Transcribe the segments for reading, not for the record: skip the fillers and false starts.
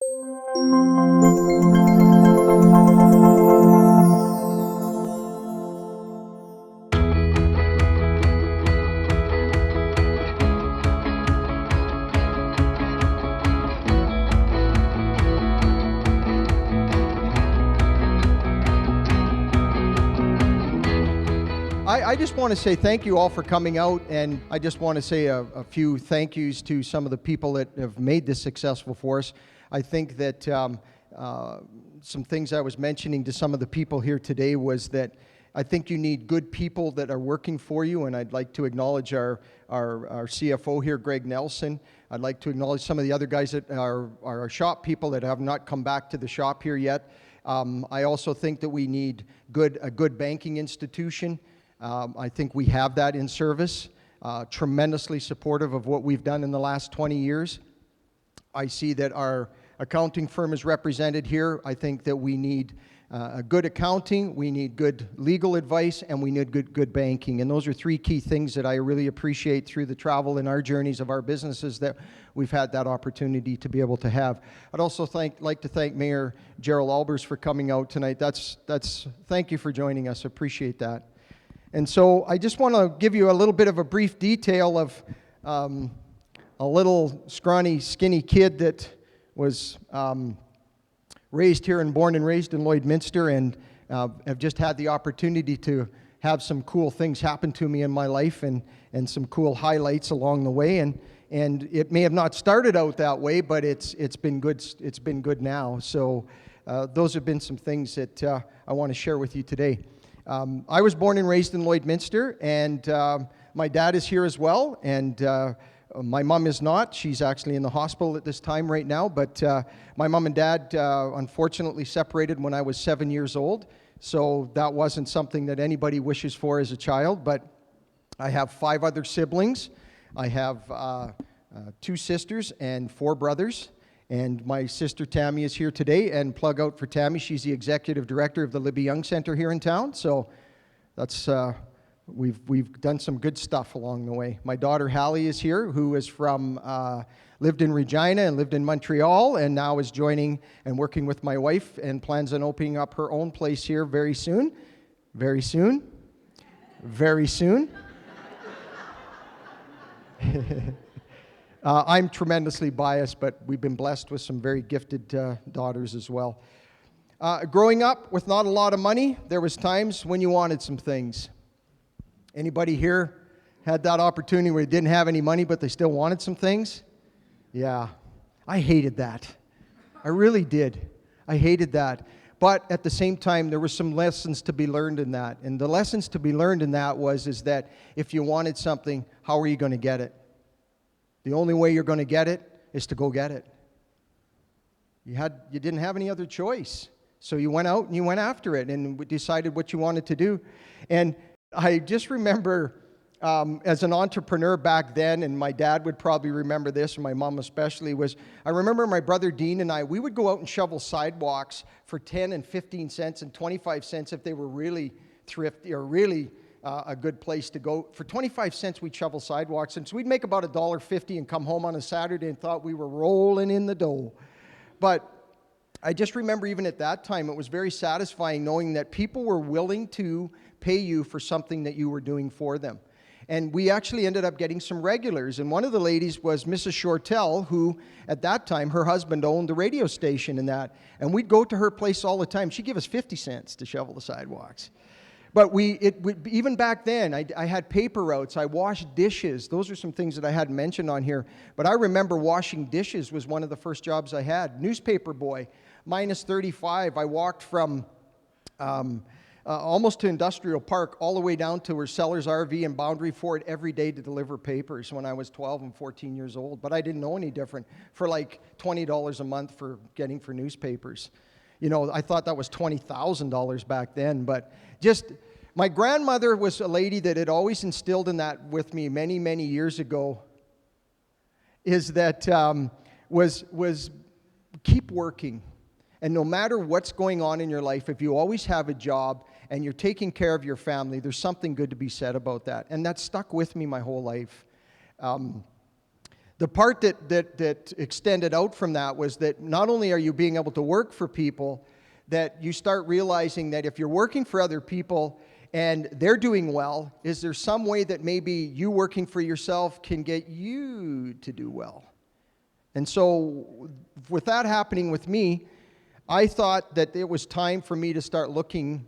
I just want to say thank you all for coming out, and I just want to say a few thank yous to some of the people that have made this successful for us. I think that some things I was mentioning to some of the people here today was that I think you need good people that are working for you, and I'd like to acknowledge our CFO here, Greg Nelson. I'd like to acknowledge some of the other guys that are our shop people that have not come back to the shop here yet. I also think that we need a good banking institution. I think we have that in service, tremendously supportive of what we've done in the last 20 years. I see that our accounting firm is represented here. I think that we need a good accounting, we need good legal advice, and we need good banking. And those are three key things that I really appreciate through the travel and our journeys of our businesses that we've had that opportunity to be able to have. I'd also like to thank Mayor Gerald Albers for coming out tonight. Thank you for joining us. Appreciate that. And so I just want to give you a little bit of a brief detail of a little scrawny, skinny kid that was born and raised in Lloydminister, and have just had the opportunity to have some cool things happen to me in my life, and some cool highlights along the way. And it may have not started out that way, but it's been good. It's been good now. So those have been some things that I want to share with you today. I was born and raised in Lloydminister, and my dad is here as well, and my mom is not. She's actually in the hospital at this time right now, but my mom and dad unfortunately separated when I was 7 years old, so that wasn't something that anybody wishes for as a child. But I have 5 other siblings. I have 2 sisters and 4 brothers. And my sister Tammy is here today, and plug out for Tammy. She's the executive director of the Libby Young Center here in town. So that's we've done some good stuff along the way. My daughter Hallie is here, who is from lived in Regina and lived in Montreal, and now is joining and working with my wife, and plans on opening up her own place here very soon. Very soon. Very soon. I'm tremendously biased, but we've been blessed with some very gifted daughters as well. Growing up with not a lot of money, there was times when you wanted some things. Anybody here had that opportunity where you didn't have any money, but they still wanted some things? Yeah, I hated that. I really did. I hated that. But at the same time, there were some lessons to be learned in that. And the lessons to be learned in that is that if you wanted something, how are you going to get it? The only way you're going to get it is to go get it. You didn't have any other choice. So you went out and you went after it and decided what you wanted to do. And I just remember as an entrepreneur back then, and my dad would probably remember this, and my mom especially, I remember my brother Dean and we would go out and shovel sidewalks for 10 and 15 cents and 25 cents if they were really thrifty or really a good place to go. For 25 cents, we'd shovel sidewalks, and so we'd make about $1.50 and come home on a Saturday and thought we were rolling in the dough. But I just remember even at that time, it was very satisfying knowing that people were willing to pay you for something that you were doing for them. And we actually ended up getting some regulars, and one of the ladies was Mrs. Shortell, who at that time, her husband owned the radio station and we'd go to her place all the time. She'd give us 50 cents to shovel the sidewalks. But even back then, I had paper routes. I washed dishes. Those are some things that I hadn't mentioned on here. But I remember washing dishes was one of the first jobs I had. Newspaper boy, minus 35. I walked from almost to Industrial Park all the way down to where Sellers RV and Boundary Ford every day to deliver papers when I was 12 and 14 years old. But I didn't know any different for like $20 a month for newspapers. You know, I thought that was $20,000 back then. But my grandmother was a lady that had always instilled in that with me many, many years ago, is that was keep working. And no matter what's going on in your life, if you always have a job and you're taking care of your family, there's something good to be said about that. And that stuck with me my whole life. The part that extended out from that was that not only are you being able to work for people, that you start realizing that if you're working for other people and they're doing well, is there some way that maybe you working for yourself can get you to do well? And so with that happening with me, I thought that it was time for me to start looking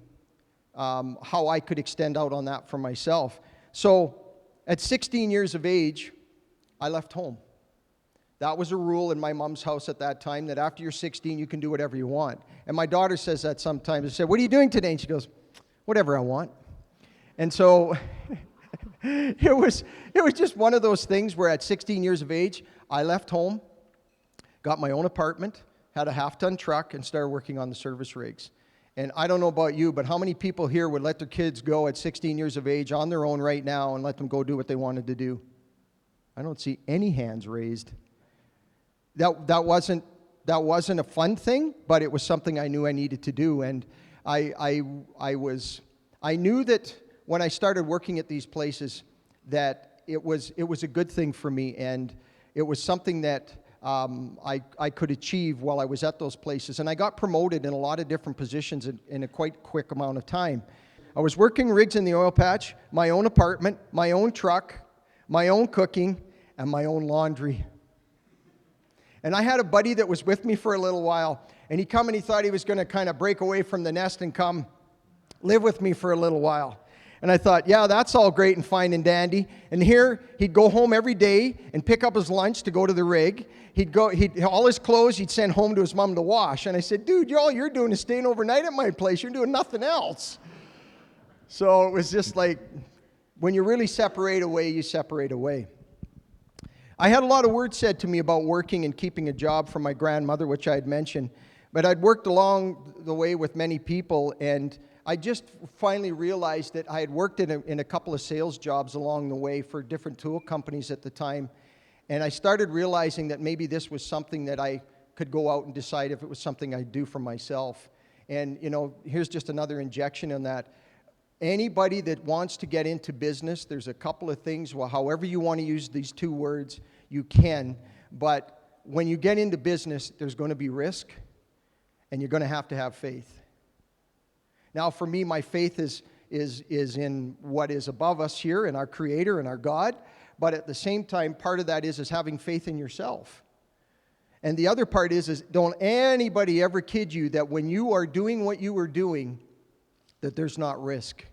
how I could extend out on that for myself. So at 16 years of age, I left home. That was a rule in my mom's house at that time, that after you're 16, you can do whatever you want. And my daughter says that sometimes. I said, "What are you doing today?" And she goes, "Whatever I want." And so it was just one of those things where at 16 years of age, I left home, got my own apartment, had a half-ton truck, and started working on the service rigs. And I don't know about you, but how many people here would let their kids go at 16 years of age on their own right now and let them go do what they wanted to do? I don't see any hands raised. That wasn't a fun thing, but it was something I knew I needed to do. And I knew that when I started working at these places that it was a good thing for me, and it was something that I could achieve while I was at those places. And I got promoted in a lot of different positions in a quite quick amount of time. I was working rigs in the oil patch, my own apartment, my own truck, my own cooking, and my own laundry. And I had a buddy that was with me for a little while, and he come and he thought he was going to kind of break away from the nest and come live with me for a little while. And I thought, yeah, that's all great and fine and dandy. And here, he'd go home every day and pick up his lunch to go to the rig. All his clothes he'd send home to his mom to wash. And I said, "Dude, all you're doing is staying overnight at my place. You're doing nothing else." So it was just like, when you really separate away, you separate away. I had a lot of words said to me about working and keeping a job from my grandmother, which I had mentioned. But I'd worked along the way with many people, and I just finally realized that I had worked in a couple of sales jobs along the way for different tool companies at the time. And I started realizing that maybe this was something that I could go out and decide if it was something I'd do for myself. And, here's just another injection on that. Anybody that wants to get into business, there's a couple of things, well, however you want to use these two words, you can. But when you get into business, there's going to be risk, and you're going to have faith. Now, for me, my faith is in what is above us here, in our Creator and our God. But at the same time, part of that is having faith in yourself. And the other part is don't anybody ever kid you that when you are doing what you are doing, that there's not risk.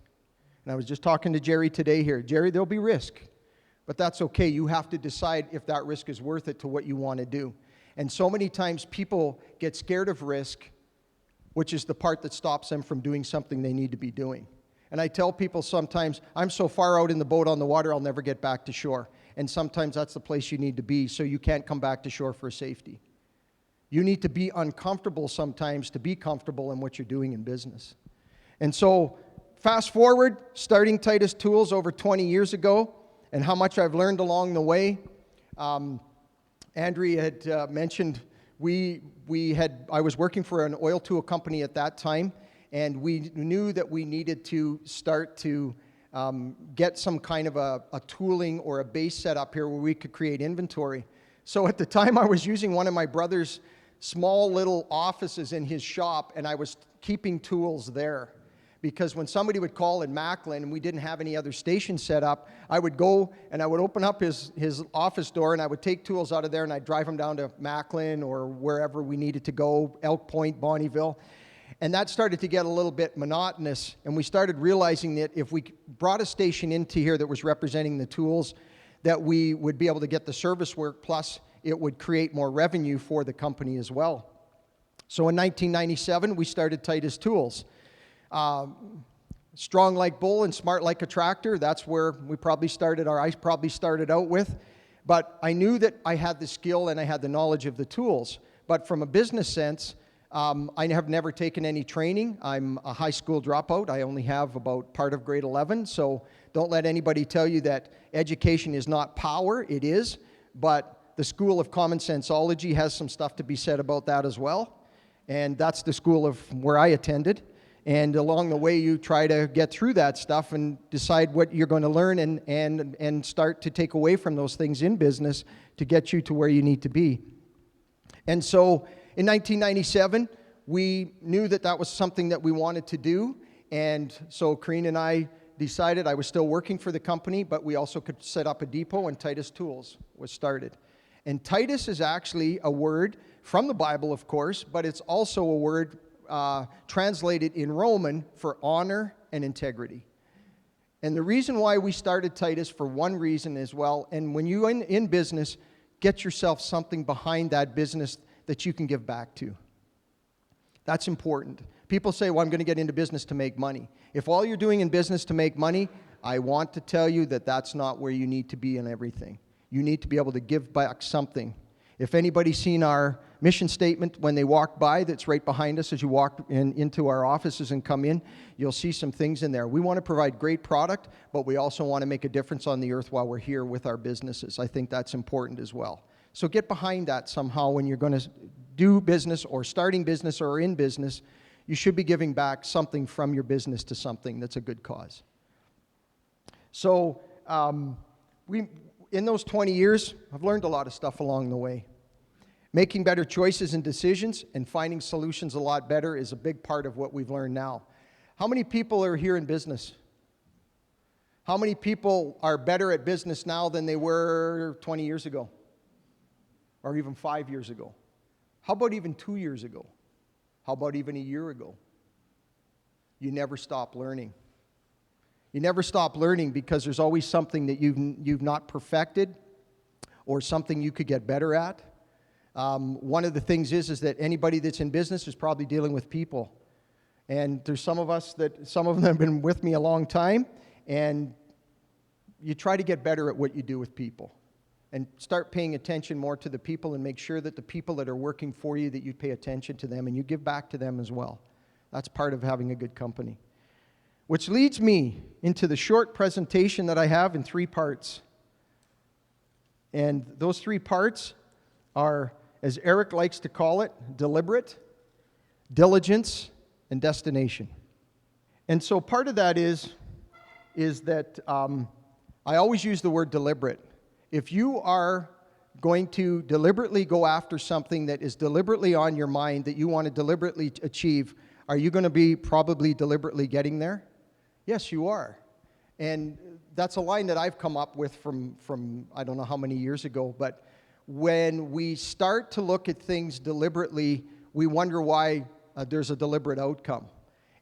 And I was just talking to Jerry today here. Jerry, there'll be risk. But that's okay. You have to decide if that risk is worth it to what you want to do. And so many times people get scared of risk, which is the part that stops them from doing something they need to be doing. And I tell people sometimes, I'm so far out in the boat on the water, I'll never get back to shore. And sometimes that's the place you need to be, so you can't come back to shore for safety. You need to be uncomfortable sometimes to be comfortable in what you're doing in business. And so, fast forward, starting Titus Tools over 20 years ago, and how much I've learned along the way. Andrea had mentioned I was working for an oil tool company at that time, and we knew that we needed to start to get some kind of a tooling or a base set up here where we could create inventory. So at the time, I was using one of my brother's small little offices in his shop, and I was keeping tools there. Because when somebody would call in Macklin and we didn't have any other station set up, I would go and I would open up his office door and I would take tools out of there and I'd drive them down to Macklin or wherever we needed to go, Elk Point, Bonnyville. And that started to get a little bit monotonous, and we started realizing that if we brought a station into here that was representing the tools, that we would be able to get the service work, plus it would create more revenue for the company as well. So in 1997, we started Titus Tools. Strong like bull and smart like a tractor. That's where I probably started out with. But I knew that I had the skill and I had the knowledge of the tools. But from a business sense, I have never taken any training. I'm a high school dropout. I only have about part of grade 11. So don't let anybody tell you that education is not power. It is. But the School of Common Senseology has some stuff to be said about that as well. And that's the school of where I attended. And along the way, you try to get through that stuff and decide what you're going to learn and start to take away from those things in business to get you to where you need to be. And so in 1997, we knew that that was something that we wanted to do. And so Coreen and I decided, I was still working for the company, but we also could set up a depot, and Titus Tools was started. And Titus is actually a word from the Bible, of course, but it's also a word translated in Roman for honor and integrity. And the reason why we started Titus, for one reason as well, and when you're in business, get yourself something behind that business that you can give back to. That's important. People say, well, I'm going to get into business to make money. If all you're doing in business to make money, I want to tell you that that's not where you need to be in everything. You need to be able to give back something. If anybody's seen our mission statement when they walk by, that's right behind us as you walk into our offices and come in, you'll see some things in there. We want to provide great product, but we also want to make a difference on the earth while we're here with our businesses. I think that's important as well. So get behind that somehow when you're going to do business or starting business or in business. You should be giving back something from your business to something that's a good cause. So in those 20 years, I've learned a lot of stuff along the way. Making better choices and decisions and finding solutions a lot better is a big part of what we've learned now. How many people are here in business? How many people are better at business now than they were 20 years ago? Or even 5 years ago? How about even 2 years ago? How about even a year ago? You never stop learning. You never stop learning because there's always something that you've not perfected or something you could get better at. One of the things is that anybody that's in business is probably dealing with people. And there's some of them have been with me a long time, and you try to get better at what you do with people. And start paying attention more to the people and make sure that the people that are working for you, that you pay attention to them and you give back to them as well. That's part of having a good company. Which leads me into the short presentation that I have in 3 parts. And those 3 parts are, as Eric likes to call it, deliberate, diligence, and destination. And so part of that is that I always use the word deliberate. If you are going to deliberately go after something that is deliberately on your mind that you want to deliberately achieve, are you going to be probably deliberately getting there? Yes, you are. And that's a line that I've come up with from I don't know how many years ago, but when we start to look at things deliberately, we wonder why there's a deliberate outcome.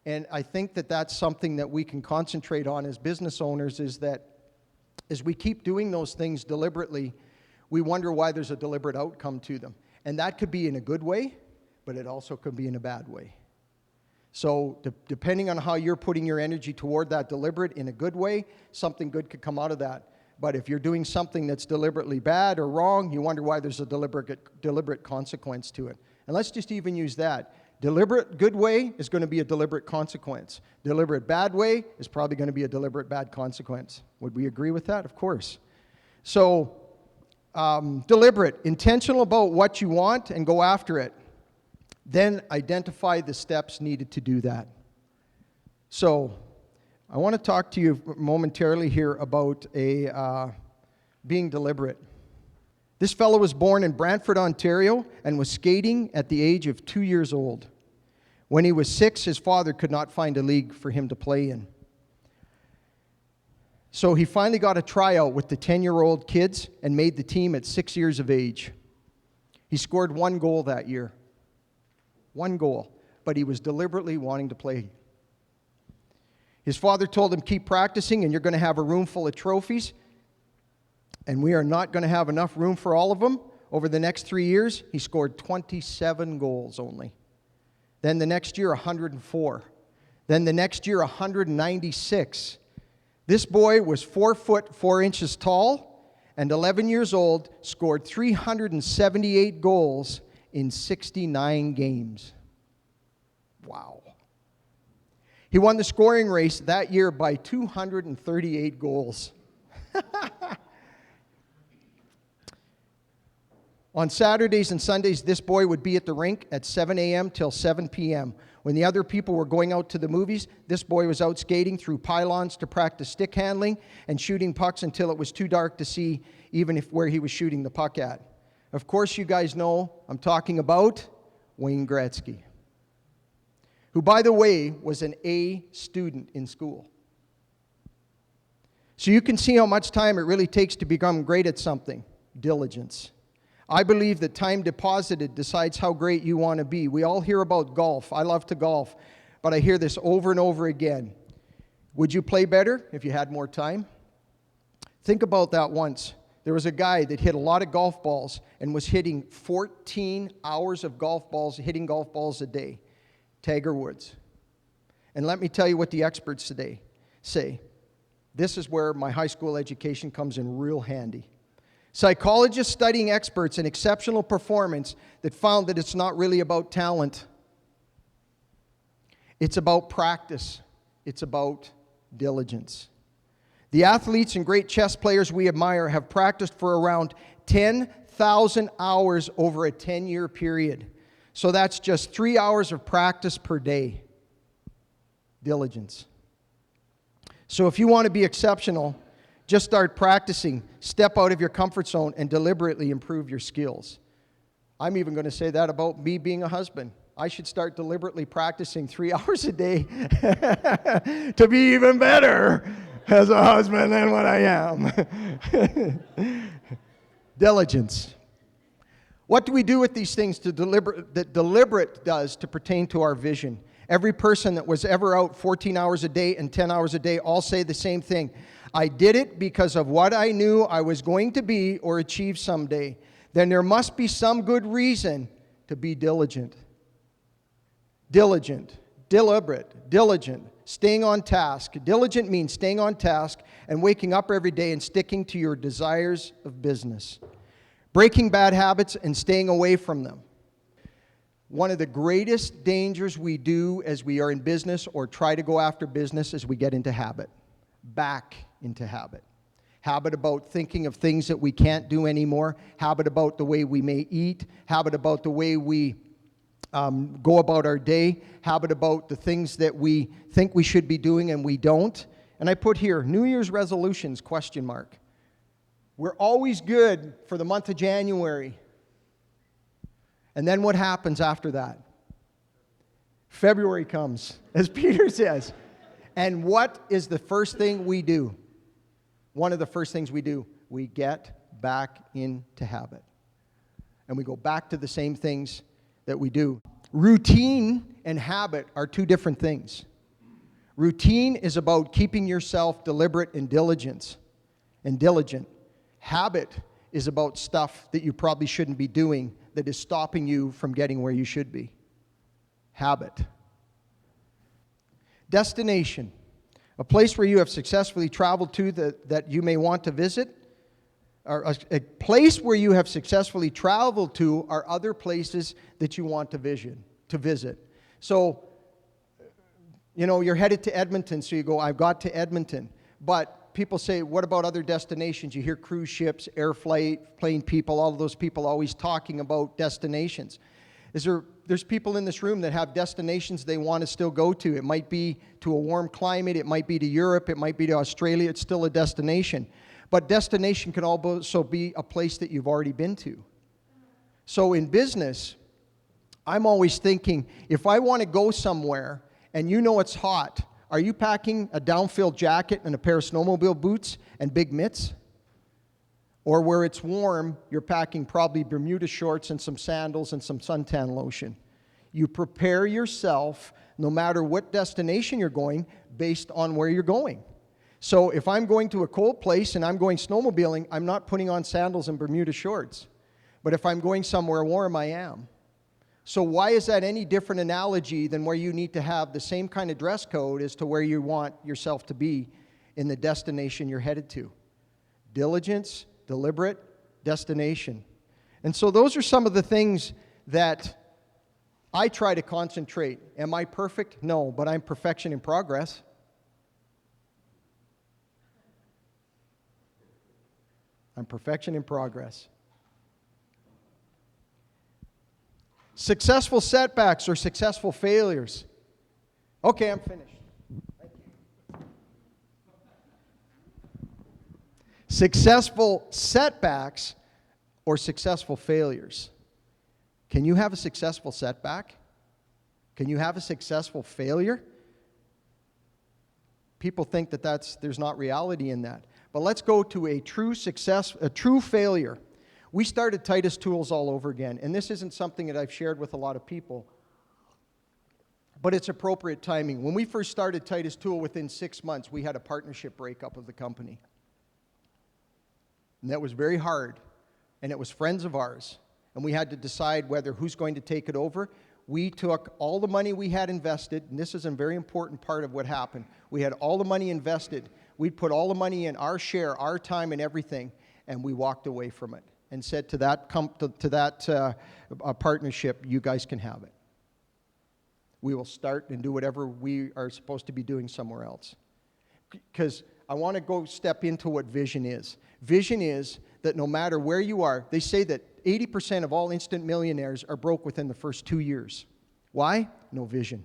And I think that that's something that we can concentrate on as business owners, is that as we keep doing those things deliberately, we wonder why there's a deliberate outcome to them. And that could be in a good way, but it also could be in a bad way. So depending on how you're putting your energy toward that deliberate in a good way, something good could come out of that. But if you're doing something that's deliberately bad or wrong, you wonder why there's a deliberate consequence to it. And let's just even use that. Deliberate good way is going to be a deliberate consequence. Deliberate bad way is probably going to be a deliberate bad consequence. Would we agree with that? Of course. So, deliberate, intentional about what you want and go after it. Then identify the steps needed to do that. So, I want to talk to you momentarily here about being deliberate. This fellow was born in Brantford, Ontario, and was skating at the age of 2 years old. When he was 6, his father could not find a league for him to play in. So he finally got a tryout with the 10-year-old kids and made the team at 6 years of age. He scored 1 goal that year. 1 goal. But he was deliberately wanting to play. His father told him, keep practicing and you're going to have a room full of trophies. And we are not going to have enough room for all of them. Over the next 3 years, he scored 27 goals only. Then the next year, 104. Then the next year, 196. This boy was 4 foot 4 inches tall and 11 years old, scored 378 goals in 69 games. Wow. He won the scoring race that year by 238 goals. On Saturdays and Sundays, this boy would be at the rink at 7 a.m. till 7 p.m. When the other people were going out to the movies, this boy was out skating through pylons to practice stick handling and shooting pucks until it was too dark to see even where he was shooting the puck at. Of course, you guys know I'm talking about Wayne Gretzky, who, by the way, was an A student in school. So you can see how much time it really takes to become great at something. Diligence. I believe that time deposited decides how great you want to be. We all hear about golf. I love to golf, but I hear this over and over again. Would you play better if you had more time? Think about that once. There was a guy that hit a lot of golf balls and was hitting 14 hours of golf balls, hitting golf balls a day. Tiger Woods. And let me tell you what the experts today say. This is where my high school education comes in real handy. Psychologists studying experts in exceptional performance that found that it's not really about talent. It's about practice. It's about diligence. The athletes and great chess players we admire have practiced for around 10,000 hours over a 10-year period. So that's just 3 hours of practice per day. Diligence. So if you want to be exceptional, just start practicing, step out of your comfort zone, and deliberately improve your skills. I'm even going to say that about me being a husband. I should start deliberately practicing 3 hours a day to be even better as a husband than what I am. Diligence. What do we do with these things that deliberate does to pertain to our vision? Every person that was ever out 14 hours a day and 10 hours a day all say the same thing. I did it because of what I knew I was going to be or achieve someday. Then there must be some good reason to be diligent. Diligent, deliberate, diligent, staying on task. Diligent means staying on task and waking up every day and sticking to your desires of business. Breaking bad habits and staying away from them. One of the greatest dangers we do as we are in business or try to go after business is we get into habit. Back into habit. Habit about thinking of things that we can't do anymore. Habit about the way we may eat. Habit about the way we go about our day. Habit about the things that we think we should be doing and we don't. And I put here, New Year's resolutions, ? We're always good for the month of January. And then what happens after that? February comes, as Peter says. And what is the first thing we do? One of the first things we do, we get back into habit. And we go back to the same things that we do. Routine and habit are two different things. Routine is about keeping yourself deliberate and diligent. Habit is about stuff that you probably shouldn't be doing that is stopping you from getting where you should be. Habit. Destination. A place where you have successfully traveled to that you may want to visit. Or a place where you have successfully traveled to are other places that you want to visit. So, you're headed to Edmonton, so you go, I've got to Edmonton. But people say, what about other destinations? You hear cruise ships, air flight, plane people, all of those people always talking about destinations. There's people in this room that have destinations they want to still go to. It might be to a warm climate. It might be to Europe. It might be to Australia. It's still a destination. But destination can also be a place that you've already been to. So in business, I'm always thinking, if I want to go somewhere and it's hot, are you packing a down-filled jacket and a pair of snowmobile boots and big mitts? Or where it's warm, you're packing probably Bermuda shorts and some sandals and some suntan lotion. You prepare yourself, no matter what destination you're going, based on where you're going. So if I'm going to a cold place and I'm going snowmobiling, I'm not putting on sandals and Bermuda shorts. But if I'm going somewhere warm, I am. So why is that any different analogy than where you need to have the same kind of dress code as to where you want yourself to be in the destination you're headed to? Diligence, deliberate, destination. And so those are some of the things that I try to concentrate. Am I perfect? No, but I'm perfection in progress. I'm perfection in progress. Successful setbacks or successful failures. Okay, I'm finished. Thank you. Successful setbacks or successful failures. Can you have a successful setback? Can you have a successful failure? People think that there's not reality in that. But let's go to a true success, a true failure. We started Titus Tools all over again, and this isn't something that I've shared with a lot of people, but it's appropriate timing. When we first started Titus Tool, within 6 months, we had a partnership breakup of the company. And that was very hard, and it was friends of ours, and we had to decide who's going to take it over. We took all the money we had invested, and this is a very important part of what happened. We had all the money invested. We'd put all the money in, our share, our time, and everything, and we walked away from it and said to that partnership, you guys can have it. We will start and do whatever we are supposed to be doing somewhere else. Because I want to go step into what vision is. Vision is that no matter where you are, they say that 80% of all instant millionaires are broke within the first 2 years. Why? No vision.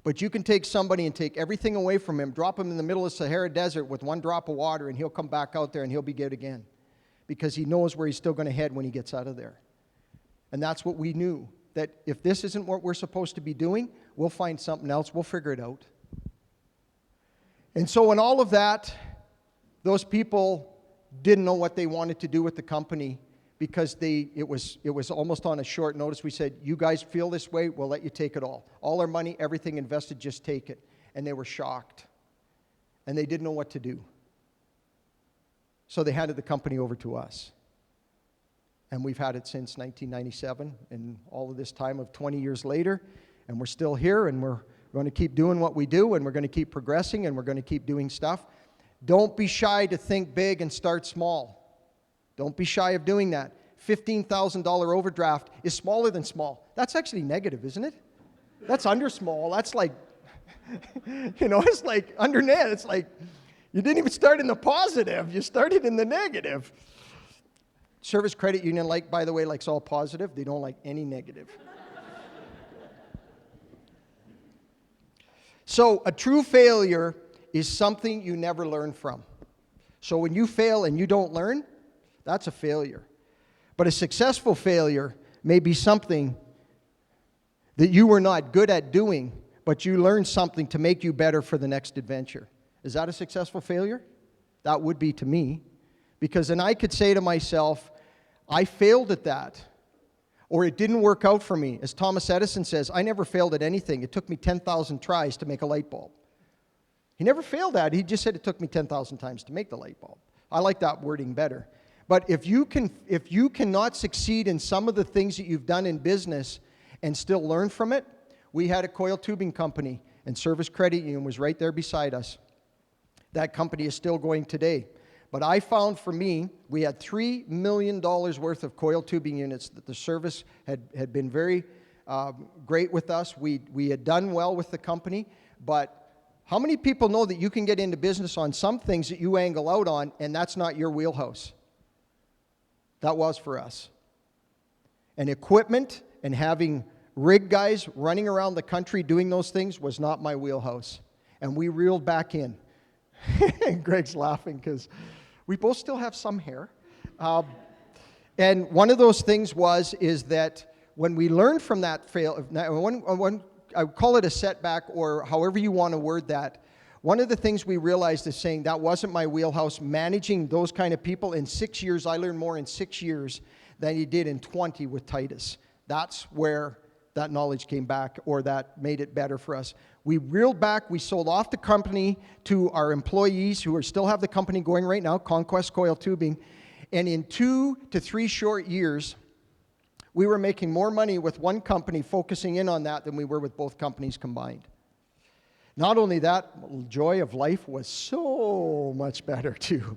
But you can take somebody and take everything away from him, drop him in the middle of the Sahara Desert with one drop of water, and he'll come back out there and he'll be good again. Because he knows where he's still going to head when he gets out of there. And that's what we knew. That if this isn't what we're supposed to be doing, we'll find something else. We'll figure it out. And so in all of that, those people didn't know what they wanted to do with the company because it was almost on a short notice. We said, you guys feel this way, we'll let you take it all. All our money, everything invested, just take it. And they were shocked. And they didn't know what to do. So they handed the company over to us. And we've had it since 1997, and all of this time of 20 years later, and we're still here, and we're going to keep doing what we do, and we're going to keep progressing, and we're going to keep doing stuff. Don't be shy to think big and start small. Don't be shy of doing that. $15,000 overdraft is smaller than small. That's actually negative, isn't it? That's under small. That's like, it's like under net. It's like, you didn't even start in the positive. You started in the negative. Service Credit Union, by the way, likes all positive. They don't like any negative. So a true failure is something you never learn from. So when you fail and you don't learn, that's a failure. But a successful failure may be something that you were not good at doing, but you learned something to make you better for the next adventure. Is that a successful failure? That would be to me. Because then I could say to myself, I failed at that. Or it didn't work out for me. As Thomas Edison says, I never failed at anything. It took me 10,000 tries to make a light bulb. He never failed at it. He just said it took me 10,000 times to make the light bulb. I like that wording better. But if you cannot succeed in some of the things that you've done in business and still learn from it, we had a coil tubing company, and Service Credit Union was right there beside us. That company is still going today. But I found for me, we had $3 million worth of coil tubing units that the service had been very great with us. We had done well with the company. But how many people know that you can get into business on some things that you angle out on, and that's not your wheelhouse? That was for us. And equipment and having rig guys running around the country doing those things was not my wheelhouse. And we reeled back in. And Greg's laughing because we both still have some hair. And one of those things is that when we learned from that I would call it a setback or however you want to word that, one of the things we realized is saying that wasn't my wheelhouse, managing those kind of people. In 6 years, I learned more in 6 years than he did in 20 with Titus. That's where that knowledge came back, or that made it better for us. We reeled back. We sold off the company to our employees who still have the company going right now, Conquest Coil Tubing. And in 2 to 3 short years, we were making more money with one company focusing in on that than we were with both companies combined. Not only that, joy of life was so much better too.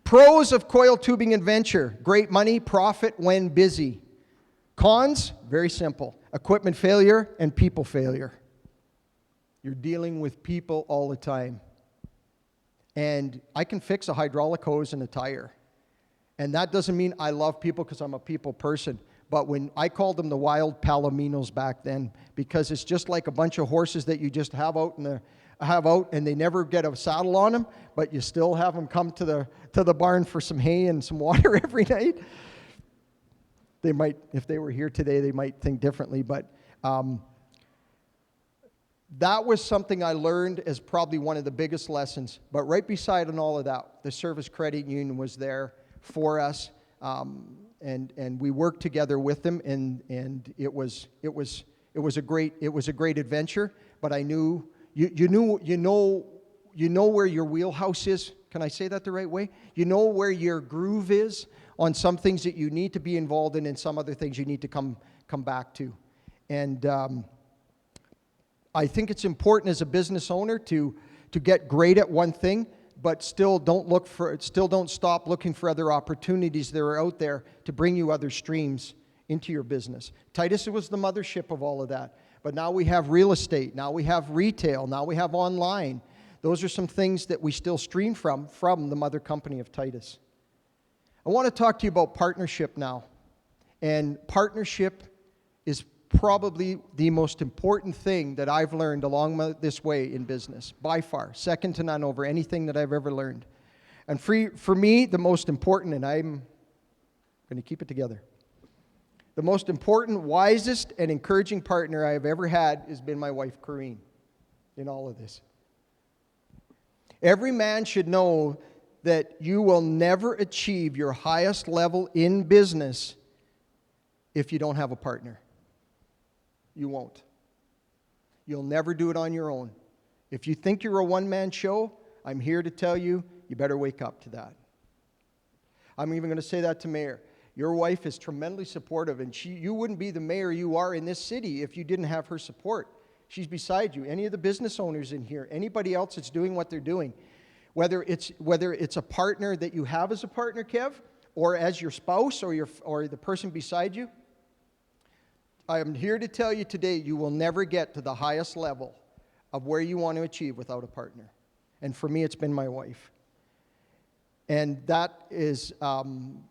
Pros of coil tubing and venture: great money, profit when busy. Cons, very simple: equipment failure and people failure. You're dealing with people all the time. And I can fix a hydraulic hose and a tire. And that doesn't mean I love people because I'm a people person. But when I called them the wild palominos back then, because it's just like a bunch of horses that you just have out and they never get a saddle on them, but you still have them come to the barn for some hay and some water every night. They might, if they were here today, they might think differently, but that was something I learned as probably one of the biggest lessons. But right beside on all of that, the Service Credit Union was there for us, and we worked together with them, and it was a great adventure. But I knew you know where your wheelhouse is. Can I say that the right way? You know where your groove is on some things that you need to be involved in, and some other things you need to come back to. And I think it's important as a business owner to get great at one thing, but still don't stop looking for other opportunities that are out there to bring you other streams into your business. Titus was the mothership of all of that. But now we have real estate, now we have retail, now we have online. Those are some things that we still stream from the mother company of Titus. I want to talk to you about partnership now. And partnership is probably the most important thing that I've learned along this way in business, by far, second to none over anything that I've ever learned. And for me, the most important, and I'm going to keep it together, the most important, wisest, and encouraging partner I have ever had has been my wife, Coreen, in all of this. Every man should know that you will never achieve your highest level in business if you don't have a partner. You won't. You'll never do it on your own. If you think you're a one-man show, I'm here to tell you, you better wake up to that. I'm even going to say that to Mayor. Your wife is tremendously supportive, and you wouldn't be the mayor you are in this city if you didn't have her support. She's beside you. Any of the business owners in here, anybody else that's doing what they're doing, whether it's a partner that you have as a partner, Kev, or as your spouse or the person beside you, I am here to tell you today, you will never get to the highest level of where you want to achieve without a partner. And for me, it's been my wife. And that is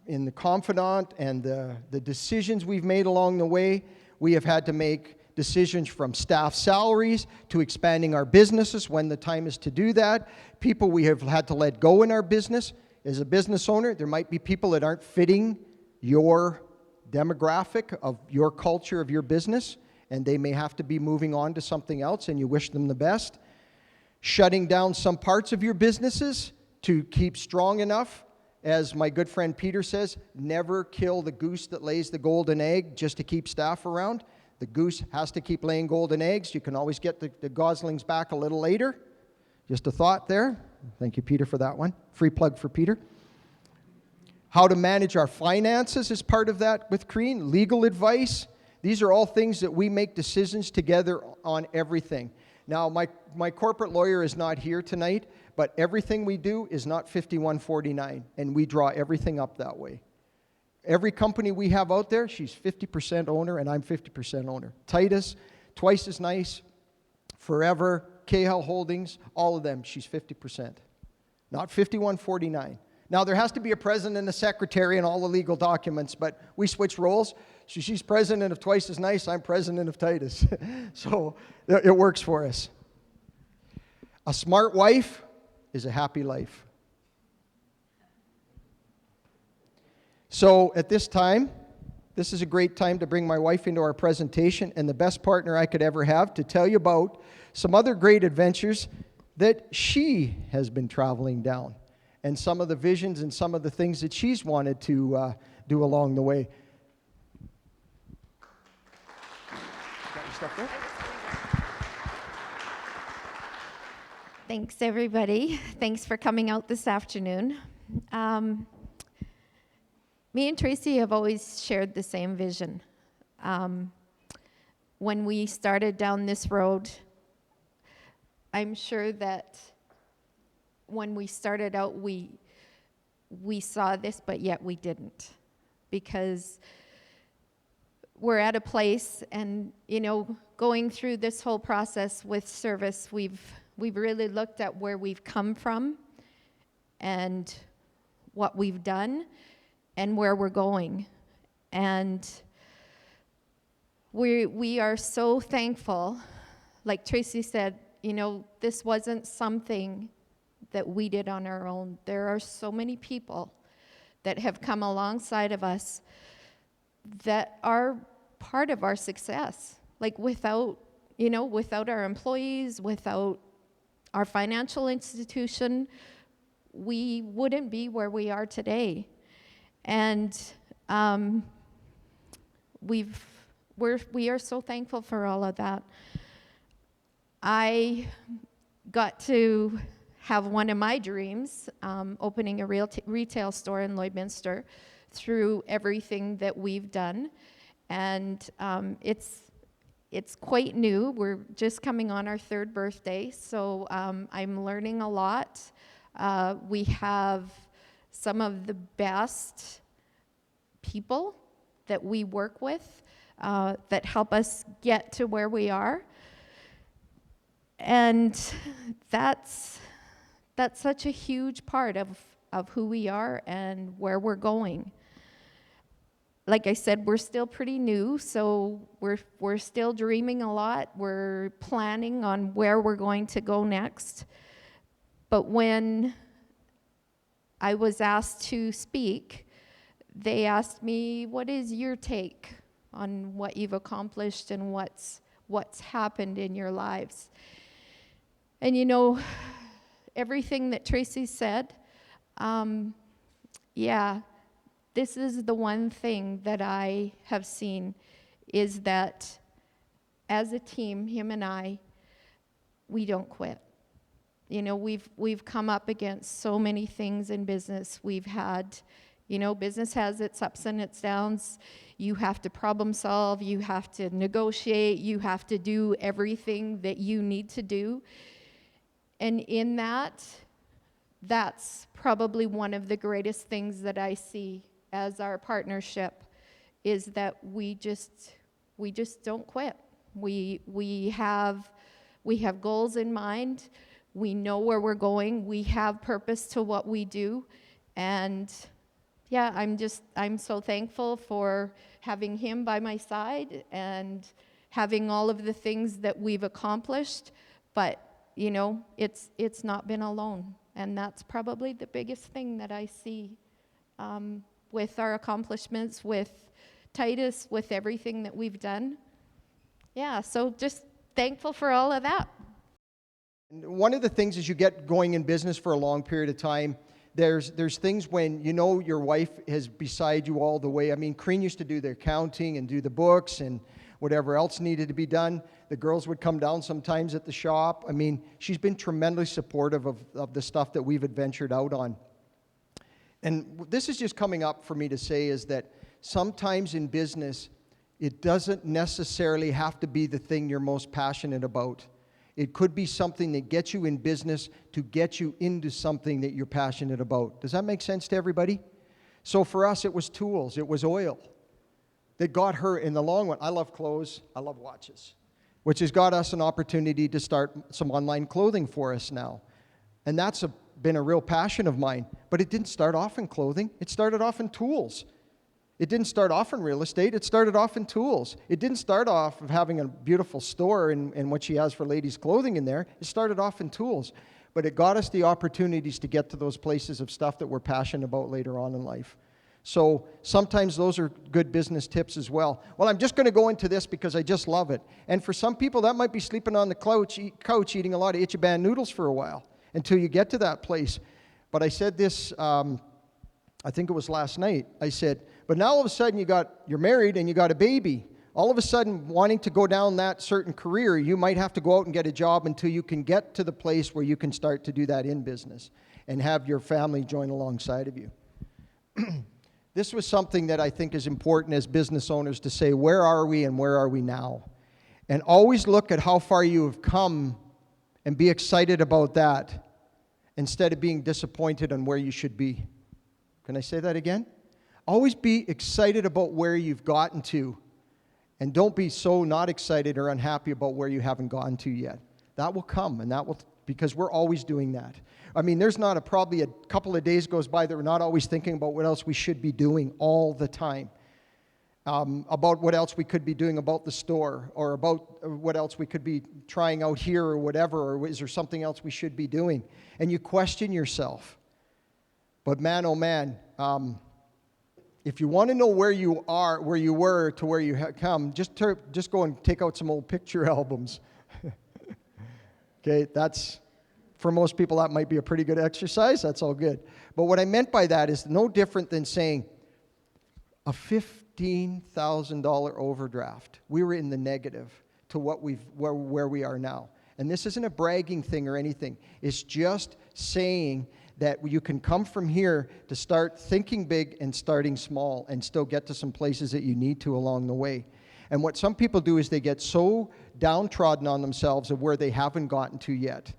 in the confidant and the decisions we've made along the way. We have had to make decisions from staff salaries to expanding our businesses when the time is to do that. People we have had to let go in our business. As a business owner, there might be people that aren't fitting your demographic of your culture of your business, and they may have to be moving on to something else, and you wish them the best. Shutting down some parts of your businesses to keep strong enough. As my good friend Peter says, never kill the goose that lays the golden egg just to keep staff around. The goose has to keep laying golden eggs. You can always get the goslings back a little later. Just a thought there. Thank you, Peter, for that one. Free plug for Peter. How to manage our finances is part of that with Coreen. Legal advice. These are all things that we make decisions together on everything. Now, my corporate lawyer is not here tonight, but everything we do is not 5149, and we draw everything up that way. Every company we have out there, she's 50% owner, and I'm 50% owner. Titus, Twice as Nice, Forever, Cahill Holdings, all of them, she's 50%. Not 5149. Now, there has to be a president and a secretary and all the legal documents, but we switch roles. She's president of Twice as Nice, I'm president of Titus. So it works for us. A smart wife is a happy life. So at this time, this is a great time to bring my wife into our presentation, and the best partner I could ever have to tell you about some other great adventures that she has been traveling down, and some of the visions and some of the things that she's wanted to do along the way. Got your stuff there? Thanks, everybody. Thanks for coming out this afternoon. Me and Tracy have always shared the same vision. When we started down this road, I'm sure that when we started out, we saw this, but yet we didn't. Because we're at a place, and, going through this whole process with service, we've really looked at where we've come from and what we've done and where we're going. And We are so thankful. Like Tracy said, this wasn't something that we did on our own. There are so many people that have come alongside of us that are part of our success. Like without our employees, without our financial institution, we wouldn't be where we are today. And we are so thankful for all of that. I got to have one of my dreams, opening a retail store in Lloydminister, through everything that we've done. And it's quite new. We're just coming on our 3rd birthday, so I'm learning a lot. We have some of the best people that we work with that help us get to where we are. And that's such a huge part of who we are and where we're going. Like I said, we're still pretty new, so we're still dreaming a lot. We're planning on where we're going to go next. But when I was asked to speak, they asked me, what is your take on what you've accomplished and what's happened in your lives? And everything that Tracy said, this is the one thing that I have seen, is that as a team, him and I, we don't quit. We've come up against so many things in business. We've had, business has its ups and its downs. You have to problem solve, you have to negotiate, you have to do everything that you need to do. And in that's probably one of the greatest things that I see as our partnership, is that we just don't quit. We have goals in mind. We know where we're going. We have purpose to what we do. And I'm so thankful for having him by my side and having all of the things that we've accomplished. But it's not been alone. And that's probably the biggest thing that I see with our accomplishments, with Titus, with everything that we've done. So just thankful for all of that. One of the things as you get going in business for a long period of time, there's things when your wife is beside you all the way. I mean, Coreen used to do the accounting and do the books and whatever else needed to be done. The girls would come down sometimes at the shop. I mean, she's been tremendously supportive of the stuff that we've adventured out on. And this is just coming up for me to say, is that sometimes in business, it doesn't necessarily have to be the thing you're most passionate about. It could be something that gets you in business to get you into something that you're passionate about. Does that make sense to everybody? So for us, it was tools. It was oil that got her in the long run. I love clothes. I love watches, which has got us an opportunity to start some online clothing for us now. And that's been a real passion of mine. But it didn't start off in clothing. It started off in tools. It didn't start off in real estate. It started off in tools. It didn't start off of having a beautiful store and what she has for ladies' clothing in there. It started off in tools. But it got us the opportunities to get to those places of stuff that we're passionate about later on in life. So sometimes those are good business tips as well. Well, I'm just going to go into this because I just love it. And for some people, that might be sleeping on the couch eating a lot of Ichiban noodles for a while until you get to that place. But I said this, I think it was last night. I said, but now all of a sudden you're married and you got a baby. All of a sudden, wanting to go down that certain career, you might have to go out and get a job until you can get to the place where you can start to do that in business and have your family join alongside of you. This was something that I think is important as business owners to say, where are we and where are we now? And always look at how far you have come and be excited about that instead of being disappointed on where you should be. Can I say that again? Always be excited about where you've gotten to, and don't be so not excited or unhappy about where you haven't gotten to yet. That will come, and that will, because we're always doing that. I mean, there's not probably a couple of days goes by that we're not always thinking about what else we should be doing all the time. about what else we could be doing about the store, or about what else we could be trying out here, or whatever, or is there something else we should be doing? And you question yourself. But man, oh man, if you want to know where you are, where you were to where you have come, just go and take out some old picture albums. Okay, that's, for most people, that might be a pretty good exercise. That's all good. But what I meant by that is no different than saying a $15,000 overdraft. We were in the negative to what where we are now. And this isn't a bragging thing or anything. It's just saying that you can come from here to start thinking big and starting small and still get to some places that you need to along the way. And what some people do is they get so downtrodden on themselves of where they haven't gotten to yet.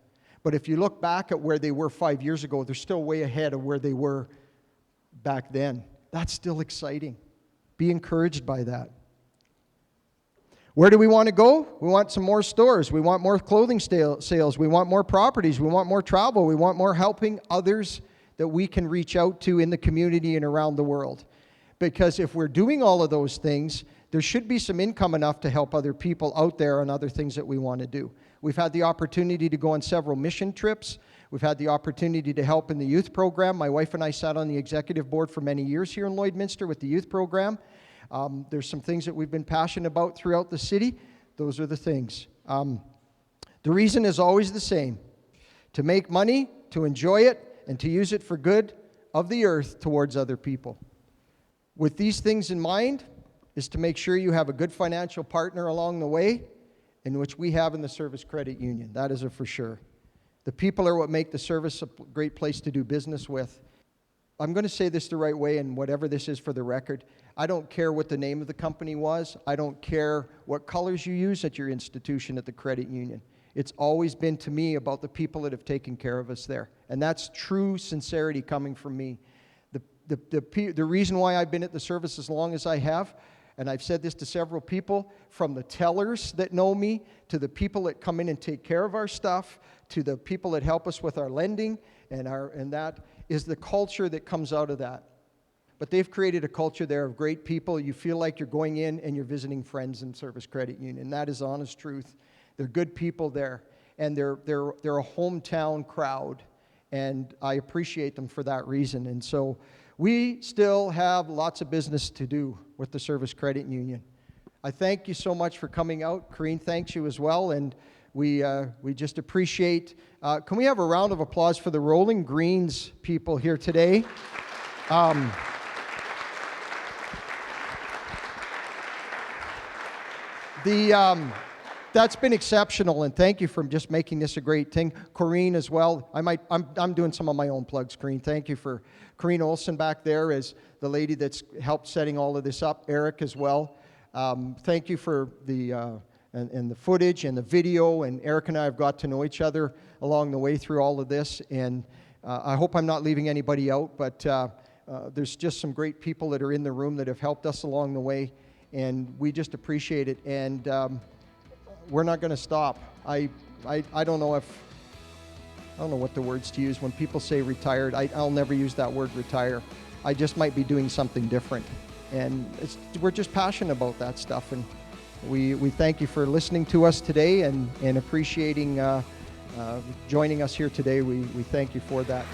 But if you look back at where they were 5 years ago, they're still way ahead of where they were back then. That's still exciting. Be encouraged by that. Where do we want to go? We want some more stores. We want more clothing sales. We want more properties. We want more travel. We want more helping others that we can reach out to in the community and around the world. Because if we're doing all of those things, there should be some income enough to help other people out there on other things that we want to do. We've had the opportunity to go on several mission trips. We've had the opportunity to help in the youth program. My wife and I sat on the executive board for many years here in Lloydminister with the youth program. There's some things that we've been passionate about throughout the city. Those are the things. The reason is always the same: to make money, to enjoy it, and to use it for good of the earth towards other people. With these things in mind is to make sure you have a good financial partner along the way, in which we have in the Service Credit Union. That is a for sure. The people are what make the service a great place to do business with. I'm going to say this the right way, and whatever this is for the record, I don't care what the name of the company was. I don't care what colors you use at your institution at the credit union. It's always been to me about the people that have taken care of us there. And that's true sincerity coming from me. The reason why I've been at the service as long as I have, and I've said this to several people, from the tellers that know me, to the people that come in and take care of our stuff, to the people that help us with our lending, and that is the culture that comes out of that. But they've created a culture there of great people. You feel like you're going in and you're visiting friends in Service Credit Union. That is honest truth. They're good people there, and they're a hometown crowd, and I appreciate them for that reason. And so we still have lots of business to do with the Service Credit Union. I thank you so much for coming out. Coreen thanks you as well, and we just appreciate. Can we have a round of applause for the Rolling Greens people here today? That's been exceptional, and thank you for just making this a great thing. Coreen as well. I'm doing some of my own plugs, Coreen. Thank you for Coreen Olson back there as the lady that's helped setting all of this up. Eric as well. Thank you for the and the footage and the video, and Eric and I have got to know each other along the way through all of this, and I hope I'm not leaving anybody out, but there's just some great people that are in the room that have helped us along the way, and we just appreciate it, and we're not going to stop. I don't know what the words to use when people say retired. I'll never use that word retire. I just might be doing something different, and we're just passionate about that stuff, and we thank you for listening to us today and appreciating joining us here today. We thank you for that.